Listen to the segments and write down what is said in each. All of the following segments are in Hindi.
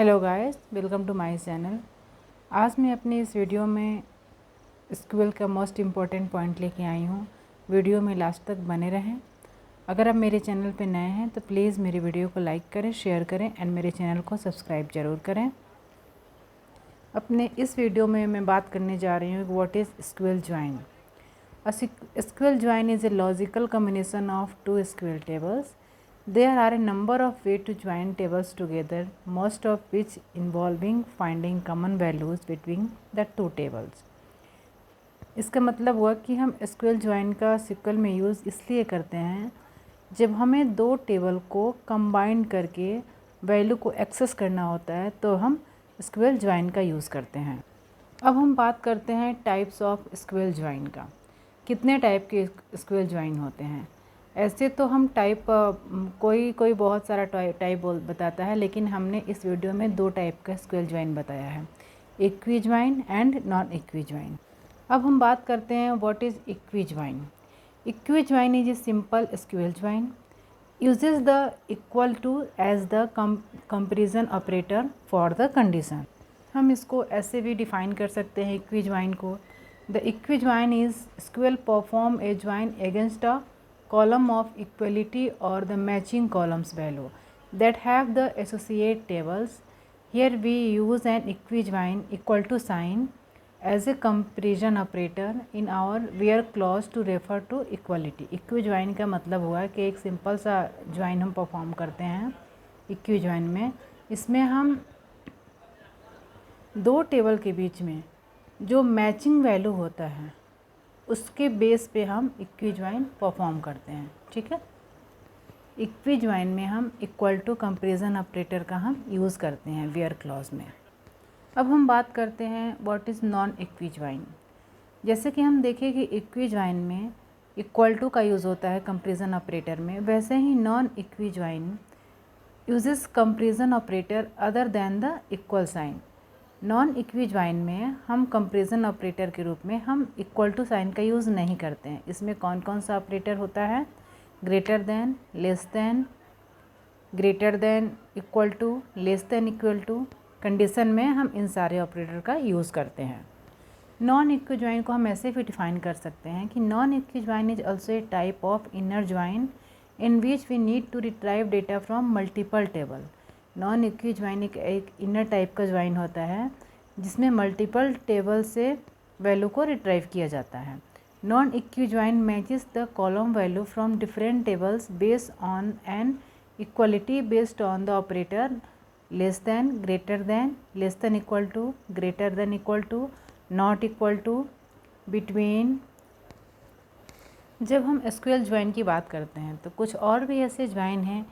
Hello guys, welcome to my channel. आज मैं अपनी इस वीडियो में एसक्यूएल का मोस्ट इम्पॉर्टेंट पॉइंट लेके आई हूँ। वीडियो में लास्ट तक बने रहें। अगर आप मेरे चैनल पे नए हैं तो प्लीज़ मेरी वीडियो को लाइक करें, शेयर करें एंड मेरे चैनल को सब्सक्राइब ज़रूर करें। अपने इस वीडियो में मैं बात करने जा रही हूँ what is SQL join. SQL join is a logical combination of two SQL tables. There are a number of ways to join tables together, most of which involving finding common values between the two tables. इसका मतलब हुआ कि हम एसक्यूएल ज्वाइन का SQL में यूज़ इसलिए करते हैं जब हमें दो टेबल को कंबाइन करके वैल्यू को एक्सेस करना होता है तो हम एसक्यूएल ज्वाइन का यूज़ करते हैं। अब हम बात करते हैं टाइप्स ऑफ एसक्यूएल ज्वाइन का। कितने टाइप के एसक्यूएल ज्वाइन होते हैं? ऐसे तो हम टाइप कोई बहुत सारा टाइप बताता है, लेकिन हमने इस वीडियो में दो टाइप का एसक्यूएल ज्वाइन बताया है, equi join and non equi join. अब हम बात करते हैं what is equi join. Equi join is a simple SQL join uses the equal to as the comparison operator for the condition. हम इसको ऐसे भी डिफाइन कर सकते हैं इक्वी ज्वाइन को। The equi join is SQL perform a join against a column of equality or the matching columns value that have the associate tables. Here we use an equijoin equal to sign as a comparison operator in our where clause to refer to equality. equijoin का मतलब हुआ कि एक सिंपल सा ज्वाइन हम परफॉर्म करते हैं इक्विजॉइन में। इसमें हम दो टेबल के बीच में जो मैचिंग वैल्यू होता है उसके बेस पे हम इक्विजॉइन परफॉर्म करते हैं। ठीक है, इक्विजॉइन में हम इक्वल टू कंपैरिजन ऑपरेटर का हम यूज़ करते हैं वेयर क्लॉज में। अब हम बात करते हैं व्हाट इज़ नॉन इक्विजॉइन। जैसे कि हम देखें कि इक्विजॉइन में इक्वल टू का यूज़ होता है कंपैरिजन ऑपरेटर में, वैसे ही non equijoin uses comparison operator other than the equal sign. Non equijoin में हम कंपैरिजन ऑपरेटर के रूप में हम इक्वल टू साइन का यूज़ नहीं करते हैं। इसमें कौन कौन सा ऑपरेटर होता है? Greater than, less than, greater than equal to, less than equal to. Condition में हम इन सारे ऑपरेटर का यूज़ करते हैं। नॉन इक्विजॉइन को हम ऐसे भी डिफाइन कर सकते हैं कि non equi join is also a type of inner join in which we need to retrieve data from multiple table. Non equi join एक इनर टाइप का ज्वाइन होता है जिसमें मल्टीपल टेबल से वैल्यू को रिट्राइव किया जाता है। Non equi join matches the column value from different tables based on an equality based on the operator less than, greater than, less than equal to, greater than equal to, not equal to, between. जब हम एसक्यूएल ज्वाइन की बात करते हैं तो कुछ और भी ऐसे ज्वाइन हैं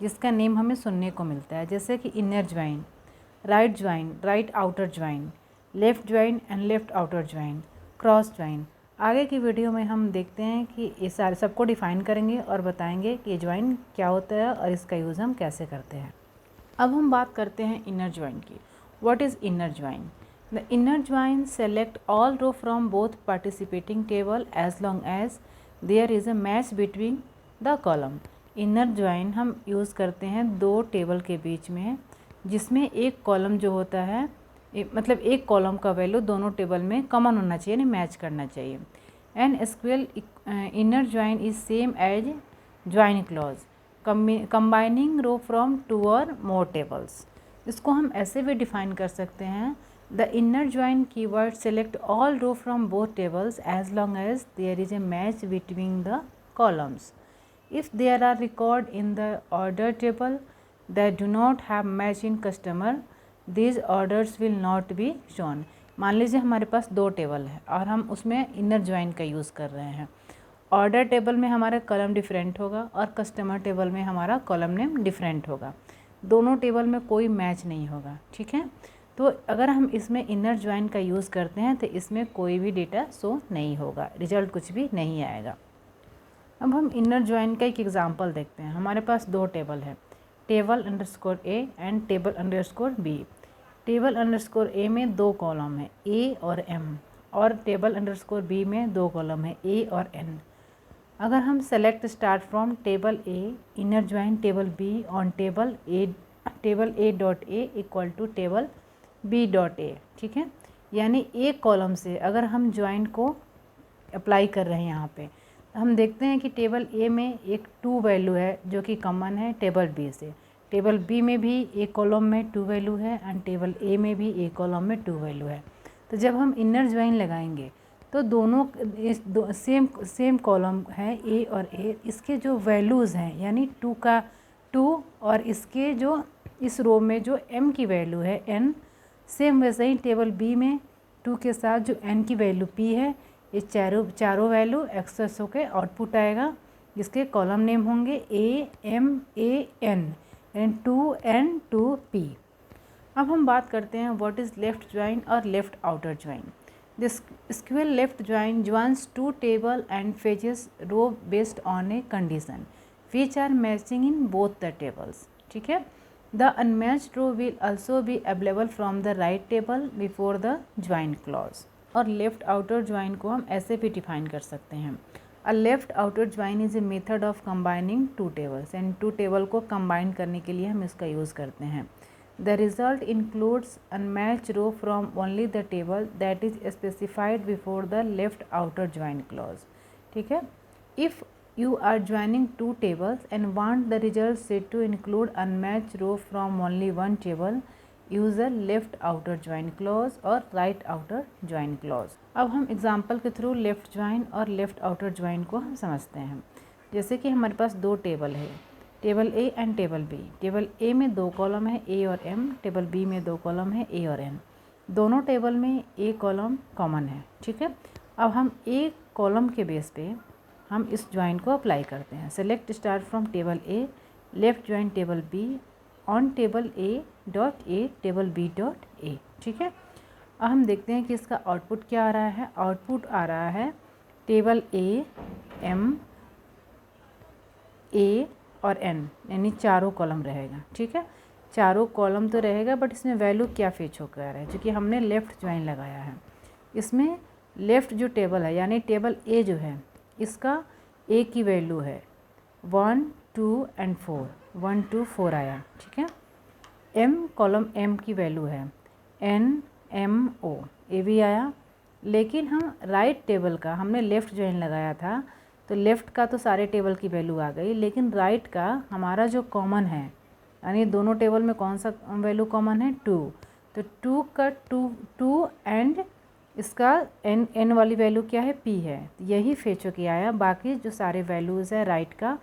जिसका नेम हमें सुनने को मिलता है, जैसे कि inner join, right join, right outer join, left join and left outer join, cross join. आगे की वीडियो में हम देखते हैं कि ये सारे सबको डिफ़ाइन करेंगे और बताएंगे कि ये ज्वाइन क्या होता है और इसका यूज़ हम कैसे करते हैं। अब हम बात करते हैं इनर ज्वाइन की। What is inner join? The inner join select all row from both participating table as long as there is a match between the column. Inner join हम यूज़ करते हैं दो टेबल के बीच में जिसमें एक कॉलम जो होता है मतलब एक कॉलम का वैल्यू दोनों टेबल में कॉमन होना चाहिए, यानी मैच करना चाहिए। And SQL inner join is same as join clause combining row from two और मोर टेबल्स। इसको हम ऐसे भी डिफाइन कर सकते हैं the inner join keyword select all row from both tables as long as there is a match between the columns. If there are record in the order table that do not have match in customer, these orders will not be shown. मान लीजिए हमारे पास दो टेबल है और हम उसमें इनर ज्वाइन का यूज़ कर रहे हैं। ऑर्डर टेबल में हमारा कॉलम डिफरेंट होगा और कस्टमर टेबल में हमारा कॉलम नेम डिफरेंट होगा। दोनों टेबल में कोई मैच नहीं होगा। ठीक है, तो अगर हम इसमें इनर ज्वाइन का यूज़ करते हैं तो इसमें कोई भी डेटा शो नहीं होगा, रिजल्ट कुछ भी नहीं आएगा। अब हम इनर ज्वाइन का एक एग्जांपल देखते हैं। हमारे पास दो टेबल है, table underscore A and table underscore B. Table underscore A में दो कॉलम है ए और एम, और टेबल अंडरस्कोर बी में दो कॉलम है ए और एन। अगर हम select star from table A, inner join table B on table A table A dot A equal to table B dot A, ठीक है। यानी एक कॉलम से अगर हम ज्वाइन को अप्लाई कर रहे हैं यहाँ पे, हम देखते हैं कि टेबल ए में एक 2 वैल्यू है जो कि कॉमन है टेबल बी से, टेबल बी में भी एक कॉलम में 2 वैल्यू है एंड टेबल ए में भी एक कॉलम में 2 वैल्यू है। तो जब हम इनर ज्वाइन लगाएंगे तो दोनों सेम कॉलम है ए और ए, इसके जो वैल्यूज़ हैं यानी 2 का 2 और इसके जो इस रो में जो m की वैल्यू है n, सेम वैसे ही टेबल बी में 2 के साथ जो n की वैल्यू p है, ये चारों वैल्यू एक्सेस होकर आउटपुट आएगा जिसके कॉलम नेम होंगे a m a n यानी 2n 2p। अब हम बात करते हैं व्हाट इज़ लेफ़्ट ज्वाइन और left outer join. This square left join joins 2 table and fetches row based on a condition which are matching in both the tables, ठीक है। The unmatched row will also be available from the right table before the join clause। और लेफ़्ट आउटर ज्वाइन को हम ऐसे भी डिफाइन कर सकते हैं, a left outer join is a method of combining 2 tables, and 2 table को कंबाइन करने के लिए हम इसका यूज़ करते हैं। The result includes unmatched row from only the table that is specified before the left outer join clause, ठीक है। If you are joining 2 tables and want the result set to include unmatched row from only one table, use a left outer join clause और right outer join clause। अब हम एग्जाम्पल के थ्रू लेफ़्ट ज्वाइन और लेफ़्ट आउटर ज्वाइन को हम समझते हैं। जैसे कि हमारे पास 2 टेबल है, table A and table B. Table A में 2 कॉलम है ए और एम, टेबल बी में 2 कॉलम है ए और एन। दोनों टेबल में एक कॉलम कॉमन है, ठीक है। अब हम एक कॉलम के बेस पे हम इस ज्वाइन को अप्लाई करते हैं। Select star from table A, left join table B on table A dot A table B dot A, ठीक है। अब हम देखते हैं कि इसका आउटपुट क्या आ रहा है। आउटपुट आ रहा है टेबल ए एम ए और n, यानी चारों कॉलम रहेगा, ठीक है। चारों कॉलम तो रहेगा बट इसमें वैल्यू क्या फेच होकर आ रहा है, क्योंकि हमने लेफ़्ट ज्वाइन लगाया है। इसमें लेफ़्ट जो टेबल है यानी टेबल ए जो है, इसका ए की वैल्यू है 1 2 एंड 4, 1 2 4 आया, ठीक है। एम कॉलम एम की वैल्यू है n m o, ए भी आया। लेकिन हम राइट टेबल का हमने लेफ़्ट ज्वाइन लगाया था, तो लेफ़्ट का तो सारे टेबल की वैल्यू आ गई, लेकिन राइट का हमारा जो कॉमन है, यानी दोनों टेबल में कौन सा वैल्यू कॉमन है 2, तो 2 का 2 एंड इसका n वाली वैल्यू क्या है p है, यही फेचो के आया। बाकी जो सारे वैल्यूज़ है राइट का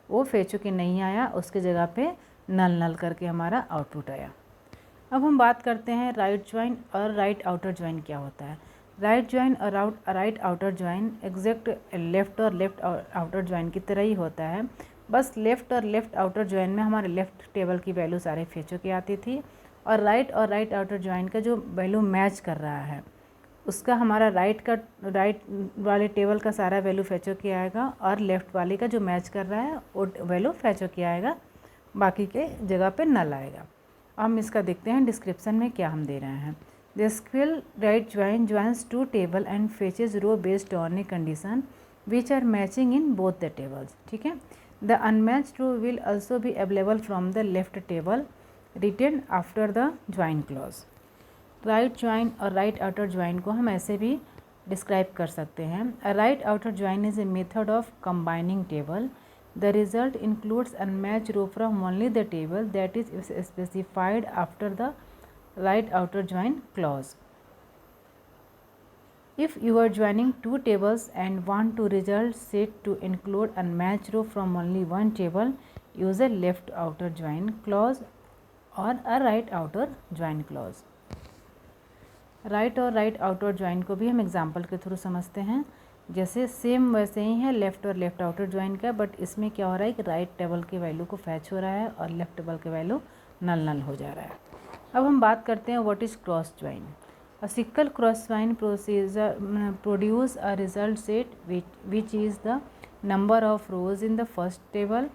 वो फेचो के नहीं आया, उसके जगह पे नल करके हमारा आउटपुट आया। अब हम बात करते हैं राइट ज्वाइन और राइट आउटर ज्वाइन क्या होता है। राइट ज्वाइन और right outer join exact left और लेफ़्ट आउटर ज्वाइन की तरह ही होता है, बस लेफ़्ट और लेफ़्ट आउटर ज्वाइन में हमारे लेफ़्ट टेबल की वैल्यू सारे फेचो की आती थी, और राइट आउटर ज्वाइन का जो वैल्यू मैच कर रहा है उसका हमारा राइट वाले टेबल का सारा वैल्यू फेचो किया आएगा, और लेफ़्ट वाले का जो मैच कर रहा है वो वैल्यू फेचो किया आएगा, बाकी के जगह पे नल आएगा। हम इसका देखते हैं डिस्क्रिप्शन में क्या हम दे रहे हैं। The square right join joins 2 table and fetches row based on a condition which are matching in both the tables, ठीक है। The unmatched row will also be available from the left table written after the join clause। Right join और राइट आउटर ज्वाइन को हम ऐसे भी डिस्क्राइब कर सकते हैं। A right outer join is a method of combining table. The result includes unmatched row from only the table that is specified after the right outer join clause। If you are joining 2 tables and want to result set to include unmatched row from only one table, use a left outer join clause or a right outer join clause। Right और राइट आउटर ज्वाइन को भी हम एग्जाम्पल के थ्रू समझते हैं। जैसे सेम वैसे ही है लेफ़्ट और लेफ़्ट आउटर ज्वाइन का, बट इसमें क्या हो रहा है कि राइट टेबल की वैल्यू को फैच हो रहा है और लेफ़्ट टेबल की वैल्यू नल हो जा रहा है। अब हम बात करते हैं what is cross join. A single cross join produce a result set which is the number of rose in the first table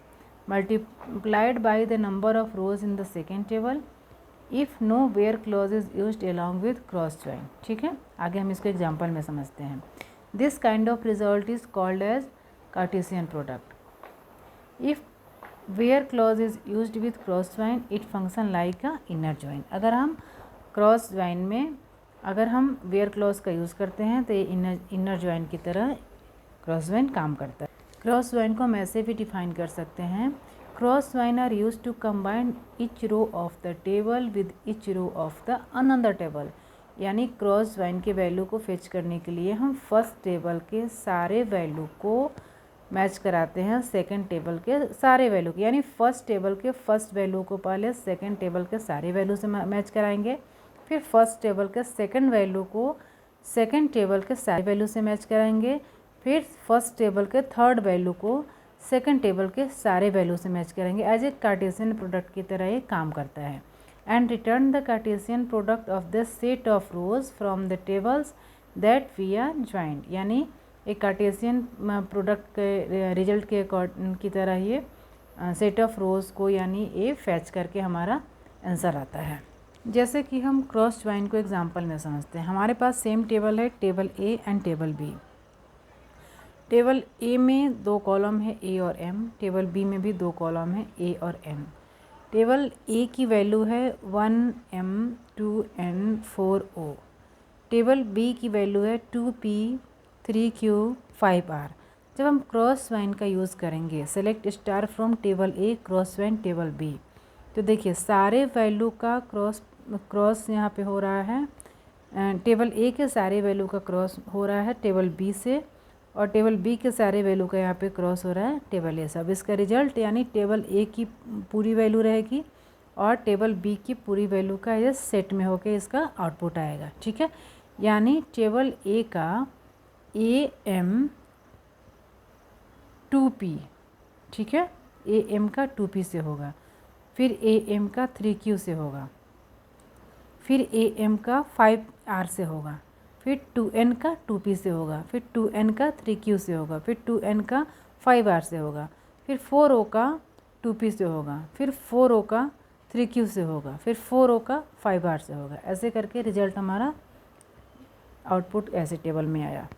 multiplied by the number of rose in the second table if no where clause is used along with cross join, ठीक है। आगे हम इसको एग्जाम्पल में समझते हैं। This kind of result is called as cartesian product. If where clause is used with cross join, it function like a inner join. अगर हम क्रॉस ज्वाइन में अगर हम वेयर क्लॉज का यूज़ करते हैं तो ये इनर ज्वाइन की तरह क्रॉस ज्वाइन काम करता है। क्रॉस ज्वाइन को हम ऐसे भी डिफाइन कर सकते हैं, cross join are use to combine each row of the table with each row of the another table. यानी क्रॉस ज्वाइन के वैल्यू को फेच करने के लिए हम फर्स्ट टेबल के सारे वैल्यू को मैच कराते हैं सेकंड टेबल के सारे वैल्यू के, यानी फर्स्ट टेबल के फर्स्ट वैल्यू को पहले सेकंड टेबल के सारे वैल्यू से मैच कराएंगे, फिर फर्स्ट टेबल के सेकंड वैल्यू को सेकंड टेबल के सारे वैल्यू से मैच कराएंगे, फिर फर्स्ट टेबल के थर्ड वैल्यू को सेकंड टेबल के सारे वैल्यू से मैच करेंगे। एज ए कार्टेशियन प्रोडक्ट की तरह ये काम करता है। And return the cartesian product of the set of rows from the tables that we are joint. यानी एक कार्टेशियन प्रोडक्ट के रिजल्ट के की तरह ये सेट ऑफ रोज को यानी ए फैच करके हमारा आंसर आता है। जैसे कि हम क्रॉस ज्वाइन को एग्जांपल में समझते हैं। हमारे पास सेम टेबल है, table A and table B. Table A में 2 कॉलम है ए और एम, टेबल बी में भी 2 कॉलम है ए और एम। टेबल ए की वैल्यू है 1m 2n 4o। Table B की वैल्यू है 2p 3q 5r। जब हम क्रॉस ज्वाइन का यूज़ करेंगे, select star from table A cross join table B, तो देखिए सारे वैल्यू का क्रॉस यहाँ पे हो रहा है। टेबल ए के सारे वैल्यू का क्रॉस हो रहा है टेबल बी से, और टेबल बी के सारे वैल्यू का यहाँ पे क्रॉस हो रहा है टेबल ए से। अब इसका रिजल्ट यानी टेबल ए की पूरी वैल्यू रहेगी और टेबल बी की पूरी वैल्यू का ये सेट में होके इसका आउटपुट आएगा। ठीक है, यानी टेबल ए का ए एम 2p, ठीक है, ए एम का 2p से होगा, फिर ए एम का 3q से होगा, फिर ए एम का 5r से होगा, फिर 2n का 2p से होगा, फिर 2n का 3q से होगा, फिर 2n का 5r से होगा, फिर 4o का 2p से होगा, फिर 4o का 3q से होगा, फिर 4o का 5r से होगा। ऐसे करके रिजल्ट हमारा आउटपुट ऐसे टेबल में आया।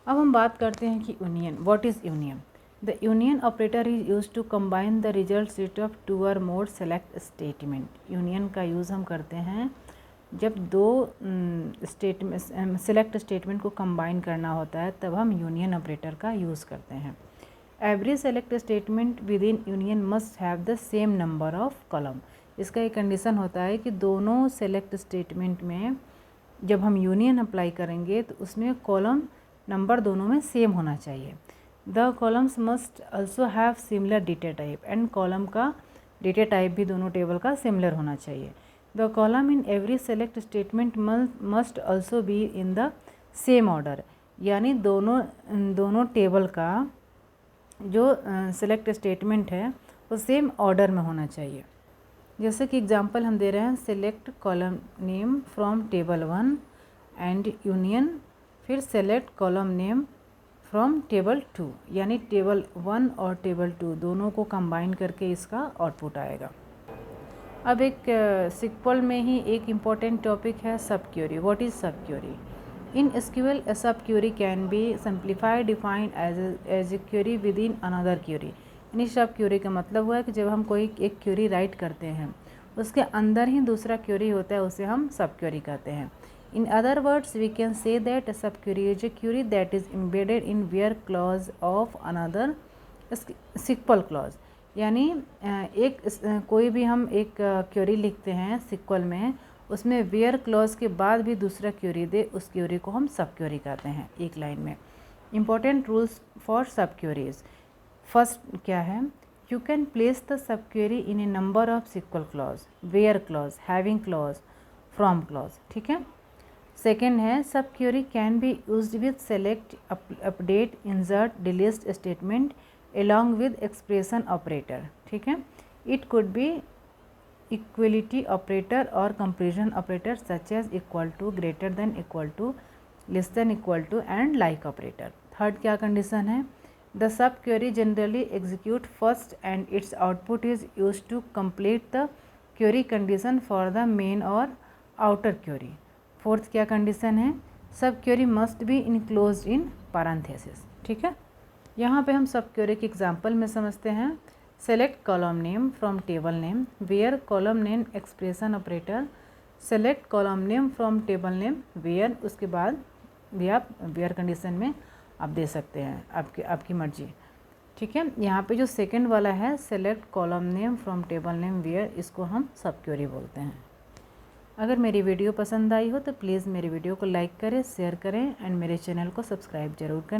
अब हम बात करते हैं कि union. What is union? The union operator is use to combine the result set of 2 और मोर सेलेक्ट स्टेटमेंट। यूनियन का यूज़ हम करते हैं जब 2 सेलेक्ट स्टेटमेंट को कंबाइन करना होता है, तब हम यूनियन ऑपरेटर का यूज़ करते हैं। Every select statement with in union must have the same number of column. इसका एक कंडीशन होता है कि दोनों सेलेक्ट स्टेटमेंट में जब हम यूनियन अप्लाई करेंगे तो उसमें कॉलम नंबर दोनों में सेम होना चाहिए। The columns must also have similar data type, and column का डेटा टाइप भी दोनों टेबल का सिमिलर होना चाहिए। The column in every select statement must also be in the same order. यानी दोनों टेबल का जो सेलेक्ट स्टेटमेंट है वो सेम ऑर्डर में होना चाहिए। जैसे कि एग्जांपल हम दे रहे हैं, select column name from table 1 and union, फिर select column name from table 2, यानी टेबल 1 और टेबल 2 दोनों को कंबाइन करके इसका आउटपुट आएगा। अब एक सिक्वल में ही एक इम्पॉर्टेंट टॉपिक है सब क्वेरी। व्हाट इज़ सब क्वेरी? इन एसक्यूएल a सब query can be simplified defined as a query within another query. यानी सब क्वेरी का मतलब हुआ है कि जब हम कोई एक क्वेरी राइट करते हैं उसके अंदर ही दूसरा क्वेरी होता है, उसे हम सब क्वेरी कहते हैं। In other words we can say that subquery is a query that is embedded in where clause of another sequel clause. यानी कोई भी हम एक क्वेरी लिखते हैं सिक्वल में, उसमें वेयर क्लॉज के बाद भी दूसरा क्वेरी दे, उस क्वेरी को हम सब क्वेरी कहते हैं एक लाइन में। Important rules for sub queries. First क्या है? You can place the sub query in a number of SQL clause, where clause, having clause, from clause. ठीक है। सेकेंड है सब query can be used with select, update, insert, delete statement along with expression operator। ठीक है। It could be equality operator or comparison operator such as equal to, greater than, equal to, less than, equal to and like operator। Third क्या कंडीशन है? The sub query generally execute first and its output is used to complete the query condition for the main or outer query। Fourth क्या कंडीशन है? सब query must be enclosed in parenthesis। ठीक है। यहाँ पे हम सब क्वेरी के एग्जाम्पल में समझते हैं। Select column name from table name, where column name expression operator, select column name from table name where, उसके बाद भी आप वेयर कंडीशन में आप दे सकते हैं, आपकी मर्जी। ठीक है, यहाँ पे जो सेकंड वाला है select column name from table name where, इसको हम सब क्वेरी बोलते हैं। अगर मेरी वीडियो पसंद आई हो तो प्लीज़ मेरी वीडियो को लाइक करें, शेयर करें एंड मेरे चैनल को सब्सक्राइब जरूर करें।